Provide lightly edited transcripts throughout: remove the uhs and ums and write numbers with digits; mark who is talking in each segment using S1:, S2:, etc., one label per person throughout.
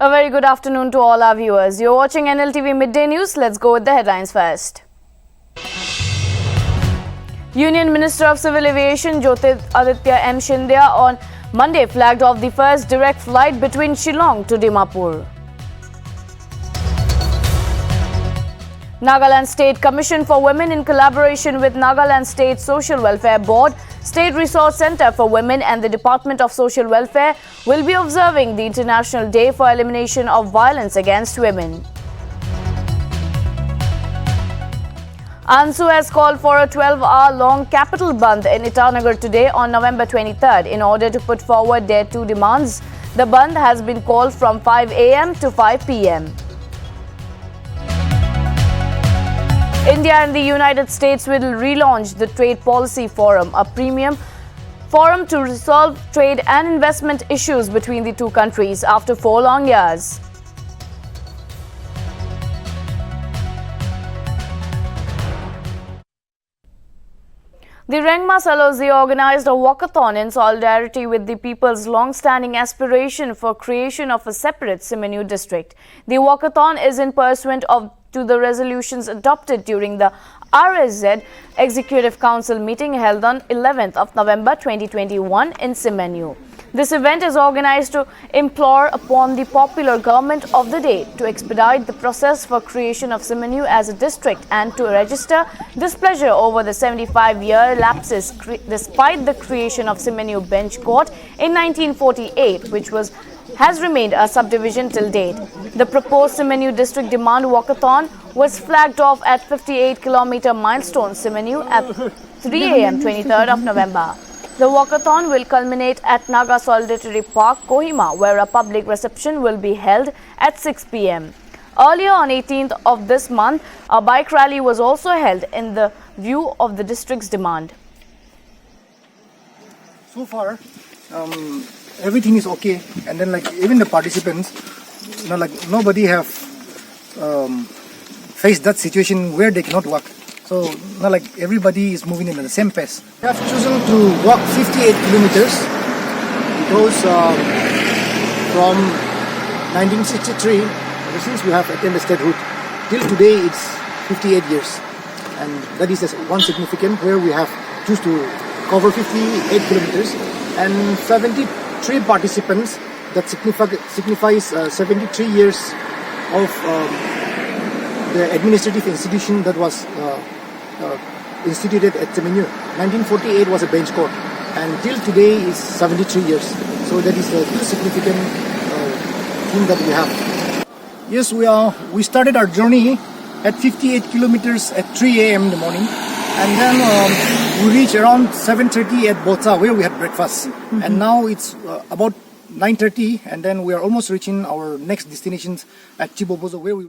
S1: A very good afternoon to all our viewers. You're watching Nltv Midday News. Let's go with the headlines first. Union Minister of Civil Aviation Jyotiraditya M Scindia on Monday flagged off the first direct flight between Shillong to Dimapur. Nagaland State Commission for Women in collaboration with Nagaland State Social Welfare Board, State Resource Centre for Women and the Department of Social Welfare will be observing the International Day for Elimination of Violence Against Women. AASU has called for a 12-hour-long capital bandh in Itanagar today on November 23rd in order to put forward their two demands. The bandh has been called from 5 a.m. to 5 p.m. India and the United States will relaunch the Trade Policy Forum, a premium forum to resolve trade and investment issues between the two countries after 4 long years. The Rengma Salozi organized a walkathon in solidarity with the people's long-standing aspiration for creation of a separate Symmetry district. The walkathon is in pursuant to the resolutions adopted during the RSZ Executive Council meeting held on 11th of November 2021 in Symmetry. This event is organized to implore upon the popular government of the day to expedite the process for creation of Symmetry as a district and to register displeasure over the 75-year lapses despite the creation of Symmetry Bench Court in 1948, which has remained a subdivision till date. The proposed Symmetry district demand walkathon was flagged off at 58-kilometer milestone Symmetry at 3 a.m. 23rd of November. The walkathon will culminate at Naga Solidarity Park, Kohima, where a public reception will be held at 6 p.m. Earlier on 18th of this month, a bike rally was also held in the view of the district's demand.
S2: So far, everything is okay, and then even the participants, nobody have faced that situation where they cannot walk. So everybody is moving in the same pace. We have chosen to walk 58 kilometers because from 1963, ever since we have attended statehood, till today it's 58 years, and that is one significant where we have choose to cover 58 kilometers and 73 participants. That signifies 73 years of the administrative institution that was instituted at Symmetry. 1948 was a bench court, and till today is 73 years. So that is a significant thing that we have. Yes, we started our journey at 58 kilometers at 3 a.m. in the morning, and then we reached around 7:30 at Botsa, where we had breakfast. And now it's about 9:30, and then we are almost reaching our next destinations at Chibobozo, where we.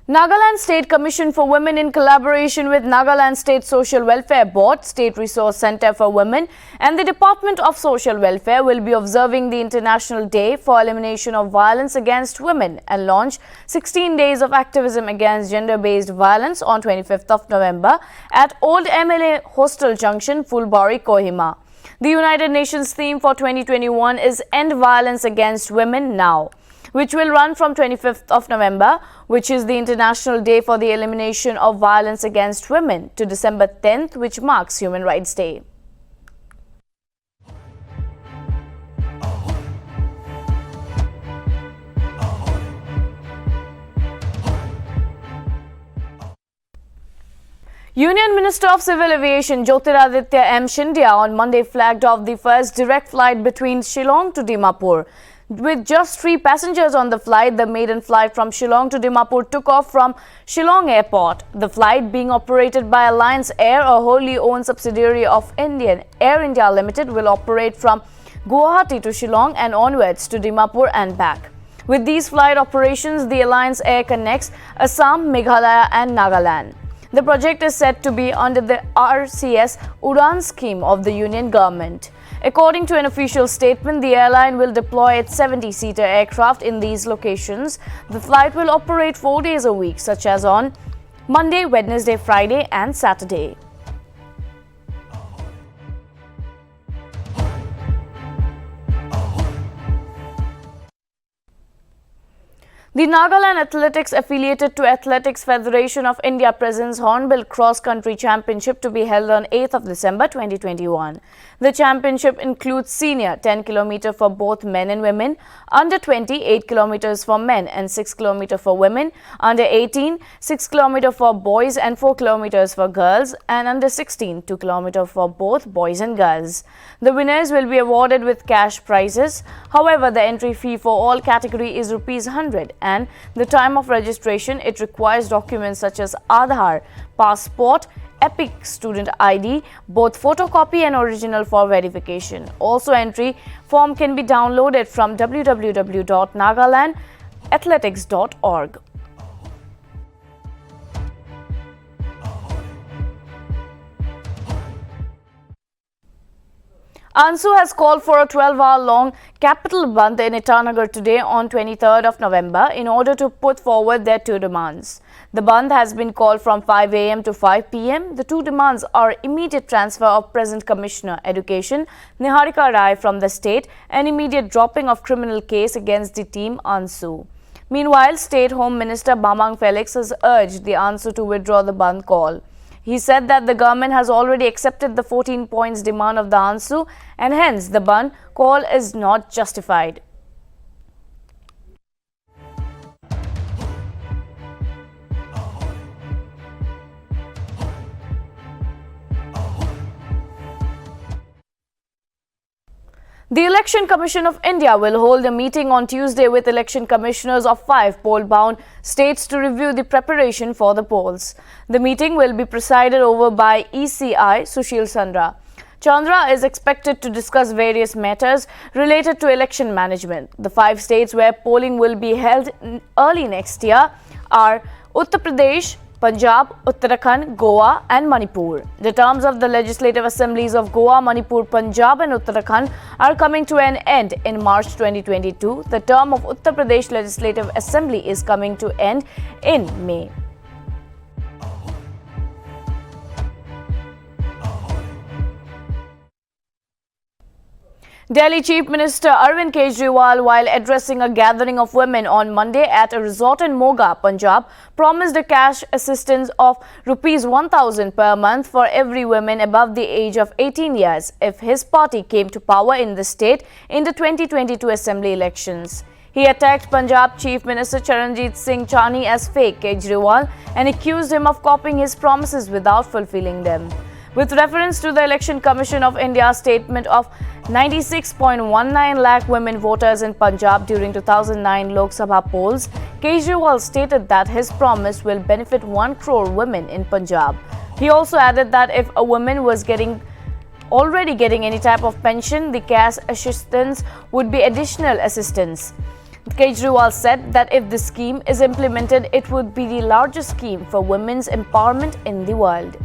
S1: Nagaland State Commission for Women in collaboration with Nagaland State Social Welfare Board, State Resource Centre for Women and the Department of Social Welfare will be observing the International Day for Elimination of Violence Against Women and launch 16 days of activism against gender-based violence on 25th of November at Old MLA Hostel Junction, Fulbari, Kohima. The United Nations theme for 2021 is End Violence Against Women Now, which will run from 25th of November, which is the International Day for the Elimination of Violence Against Women, to December 10th, which marks Human Rights Day. Union Minister of Civil Aviation Jyotiraditya M Scindia on Monday flagged off the first direct flight between Shillong to Dimapur. With just 3 passengers on the flight, the maiden flight from Shillong to Dimapur took off from Shillong Airport. The flight, being operated by Alliance Air, a wholly owned subsidiary of Air India Limited, will operate from Guwahati to Shillong and onwards to Dimapur and back. With these flight operations, the Alliance Air connects Assam, Meghalaya and Nagaland. The project is said to be under the RCS Udan scheme of the Union government. According to an official statement, the airline will deploy its 70-seater aircraft in these locations. The flight will operate 4 days a week, such as on Monday, Wednesday, Friday and Saturday. The Nagaland Athletics affiliated to Athletics Federation of India presents Hornbill Cross Country Championship to be held on 8th of December 2021. The championship includes senior 10 km for both men and women, under 20 8 km for men and 6 km for women, under 18 6 km for boys and 4 km for girls, and under 16 2 km for both boys and girls. The winners will be awarded with cash prizes. However, the entry fee for all category is ₹100 and the time of registration it requires documents such as Aadhaar, passport, Epic student ID, both photocopy and original for verification. Also, entry form can be downloaded from www.nagalandathletics.org. AASU has called for a 12-hour-long capital bandh in Itanagar today on 23rd of November in order to put forward their two demands. The bandh has been called from 5 a.m. to 5 p.m. The two demands are immediate transfer of present Commissioner Education Niharika Rai from the state and immediate dropping of criminal case against the team AASU. Meanwhile, State Home Minister Bamang Felix has urged the AASU to withdraw the bandh call. He said that the government has already accepted the 14 points demand of the AASU and hence the bandh call is not justified. The Election Commission of India will hold a meeting on Tuesday with election commissioners of 5 poll-bound states to review the preparation for the polls. The meeting will be presided over by ECI Sushil Chandra is expected to discuss various matters related to election management. The 5 states where polling will be held early next year are Uttar Pradesh, Punjab, Uttarakhand, Goa and Manipur. The terms of the legislative assemblies of Goa, Manipur, Punjab and Uttarakhand are coming to an end in March 2022. The term of Uttar Pradesh Legislative Assembly is coming to end in May. Delhi Chief Minister Arvind Kejriwal, while addressing a gathering of women on Monday at a resort in Moga, Punjab, promised a cash assistance of ₹1,000 per month for every woman above the age of 18 years if his party came to power in the state in the 2022 Assembly elections. He attacked Punjab Chief Minister Charanjit Singh Chani as fake Kejriwal and accused him of copying his promises without fulfilling them. With reference to the Election Commission of India's statement of 96.19 lakh women voters in Punjab during 2009 Lok Sabha polls, Kejriwal stated that his promise will benefit 1 crore women in Punjab. He also added that if a woman was already getting any type of pension, the cash assistance would be additional assistance. Kejriwal said that if the scheme is implemented, it would be the largest scheme for women's empowerment in the world.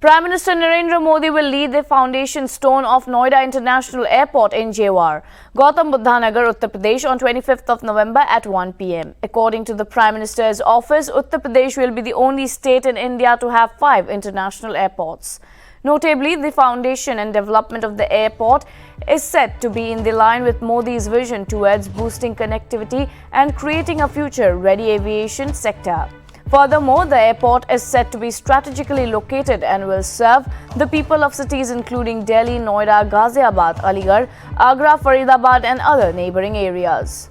S1: Prime Minister Narendra Modi will lead the foundation stone of Noida International Airport in Jewar, Gautam Buddha Nagar, Uttar Pradesh on 25th of November at 1 p.m. According to the Prime Minister's office, Uttar Pradesh will be the only state in India to have 5 international airports. Notably, the foundation and development of the airport is said to be in the line with Modi's vision towards boosting connectivity and creating a future-ready aviation sector. Furthermore, the airport is said to be strategically located and will serve the people of cities including Delhi, Noida, Ghaziabad, Aligarh, Agra, Faridabad and other neighbouring areas.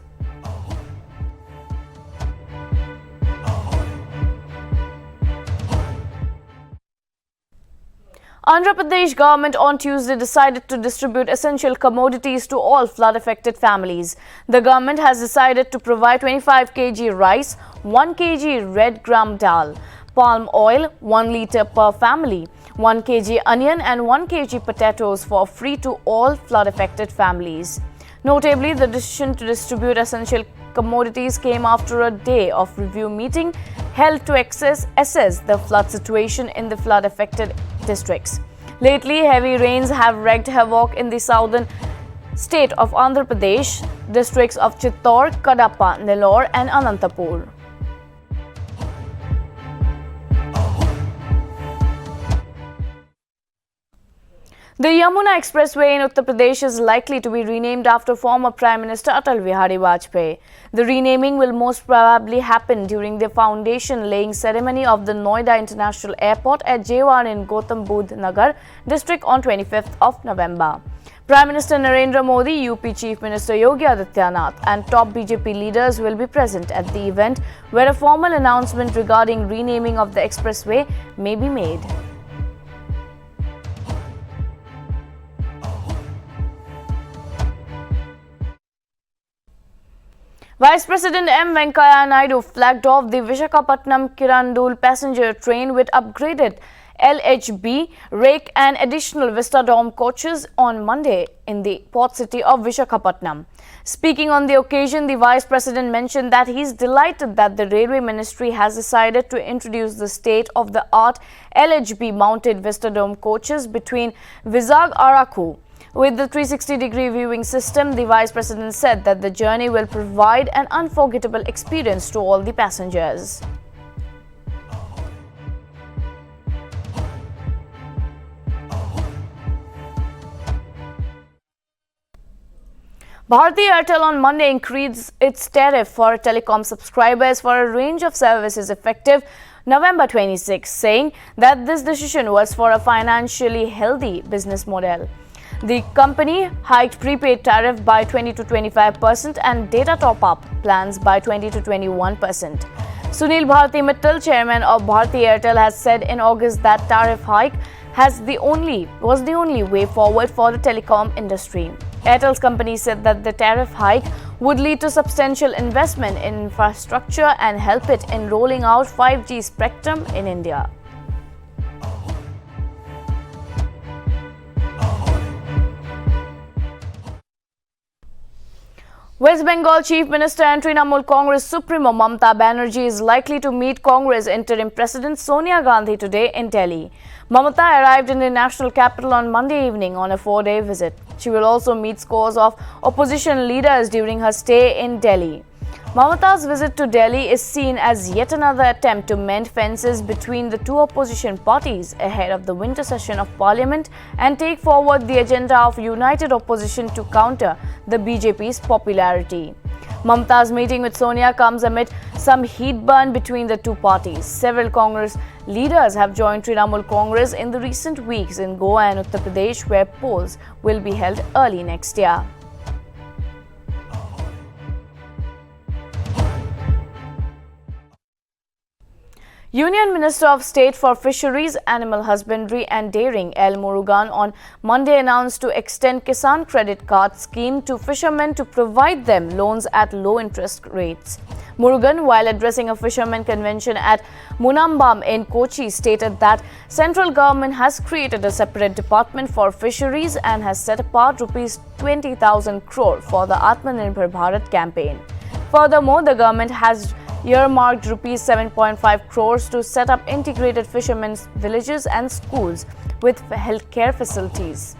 S1: Andhra Pradesh government on Tuesday decided to distribute essential commodities to all flood-affected families. The government has decided to provide 25 kg rice, 1 kg red gram dal, palm oil, 1 litre per family, 1 kg onion and 1 kg potatoes for free to all flood-affected families. Notably, the decision to distribute essential commodities came after a day of review meeting held to assess the flood situation in the flood-affected districts. Lately, heavy rains have wreaked havoc in the southern state of Andhra Pradesh, districts of Chittor, Kadapa, Nellore and Anantapur. The Yamuna Expressway in Uttar Pradesh is likely to be renamed after former Prime Minister Atal Bihari Vajpayee. The renaming will most probably happen during the foundation-laying ceremony of the Noida International Airport at Jewan in Gautam Budh Nagar district on 25th of November. Prime Minister Narendra Modi, UP Chief Minister Yogi Adityanath and top BJP leaders will be present at the event where a formal announcement regarding renaming of the expressway may be made. Vice President M Venkaiah Naidu flagged off the Visakhapatnam Kirandul passenger train with upgraded LHB, rake and additional Vistadome coaches on Monday in the port city of Visakhapatnam. Speaking on the occasion, the Vice President mentioned that he is delighted that the Railway Ministry has decided to introduce the state-of-the-art LHB mounted Vistadome coaches between Vizag Araku. With the 360-degree viewing system, the Vice President said that the journey will provide an unforgettable experience to all the passengers. Bharti Airtel on Monday increased its tariff for telecom subscribers for a range of services effective November 26, saying that this decision was for a financially healthy business model. The company hiked prepaid tariff by 20 to 25% and data top-up plans by 20 to 21%. Sunil Bharti Mittal, chairman of Bharti Airtel, has said in August that tariff hike was the only way forward for the telecom industry. Airtel's company said that the tariff hike would lead to substantial investment in infrastructure and help it in rolling out 5G spectrum in India. West Bengal Chief Minister and Trinamool Congress Supremo Mamata Banerjee is likely to meet Congress interim President Sonia Gandhi today in Delhi. Mamata arrived in the national capital on Monday evening on a 4-day visit. She will also meet scores of opposition leaders during her stay in Delhi. Mamata's visit to Delhi is seen as yet another attempt to mend fences between the two opposition parties ahead of the winter session of Parliament and take forward the agenda of united opposition to counter the BJP's popularity. Mamata's meeting with Sonia comes amid some heat burn between the two parties. Several Congress leaders have joined Trinamool Congress in the recent weeks in Goa and Uttar Pradesh, where polls will be held early next year. Union Minister of State for Fisheries, Animal Husbandry and Dairying L. Murugan on Monday announced to extend Kisan credit card scheme to fishermen to provide them loans at low interest rates. Murugan, while addressing a fishermen convention at Munambam in Kochi, stated that central government has created a separate department for fisheries and has set apart Rs 20,000 crore for the Atmanirbhar Bharat campaign. Furthermore, the government has earmarked Rs 7.5 crores to set up integrated fishermen's villages and schools with healthcare facilities.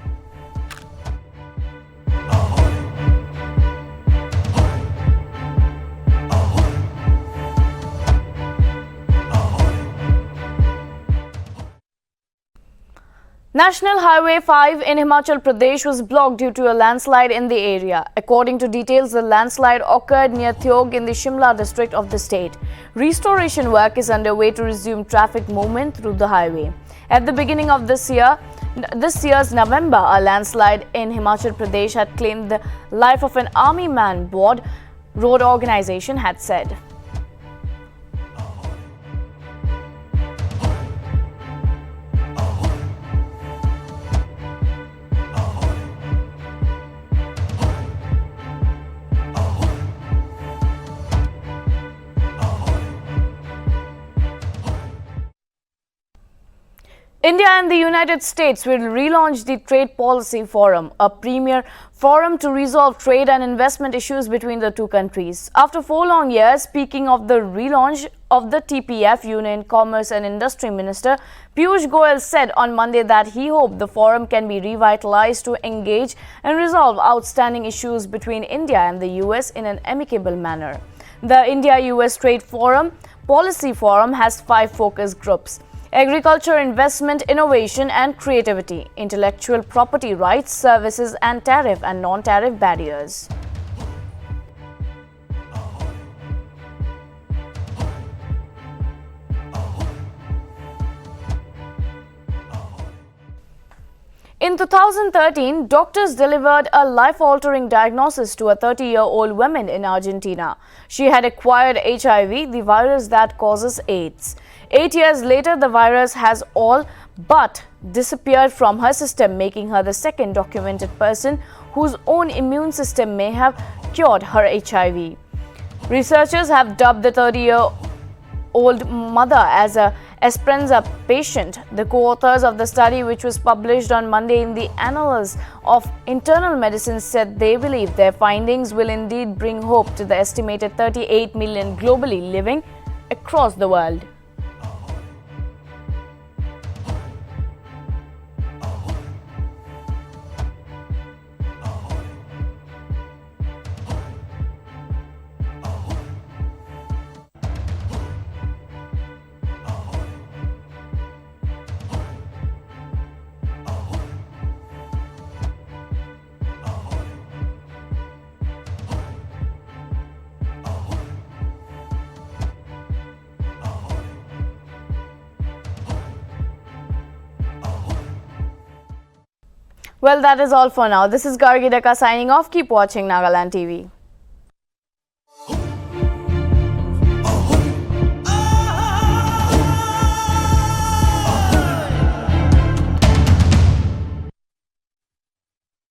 S1: National Highway 5 in Himachal Pradesh was blocked due to a landslide in the area. According to details, the landslide occurred near Theog in the Shimla district of the state. Restoration work is underway to resume traffic movement through the highway. At the beginning of this year's November, a landslide in Himachal Pradesh had claimed the life of an army man, Board Road Organization had said. India and the United States will relaunch the Trade Policy Forum, a premier forum to resolve trade and investment issues between the two countries. After 4 long years, speaking of the relaunch of the TPF, Union Commerce and Industry Minister Piyush Goyal said on Monday that he hoped the forum can be revitalized to engage and resolve outstanding issues between India and the US in an amicable manner. The India-US Trade Policy Forum has 5 focus groups: agriculture, investment, innovation and creativity, intellectual property rights, services and tariff and non-tariff barriers. In 2013, doctors delivered a life-altering diagnosis to a 30-year-old woman in Argentina. She had acquired HIV, the virus that causes AIDS. 8 years later, the virus has all but disappeared from her system, making her the second documented person whose own immune system may have cured her HIV. Researchers have dubbed the 30-year-old mother as a Esperanza patient. The co-authors of the study, which was published on Monday in the Annals of Internal Medicine, said they believe their findings will indeed bring hope to the estimated 38 million globally living across the world. Well, that is all for now. This is Gargi Daka signing off. Keep watching Nagaland TV.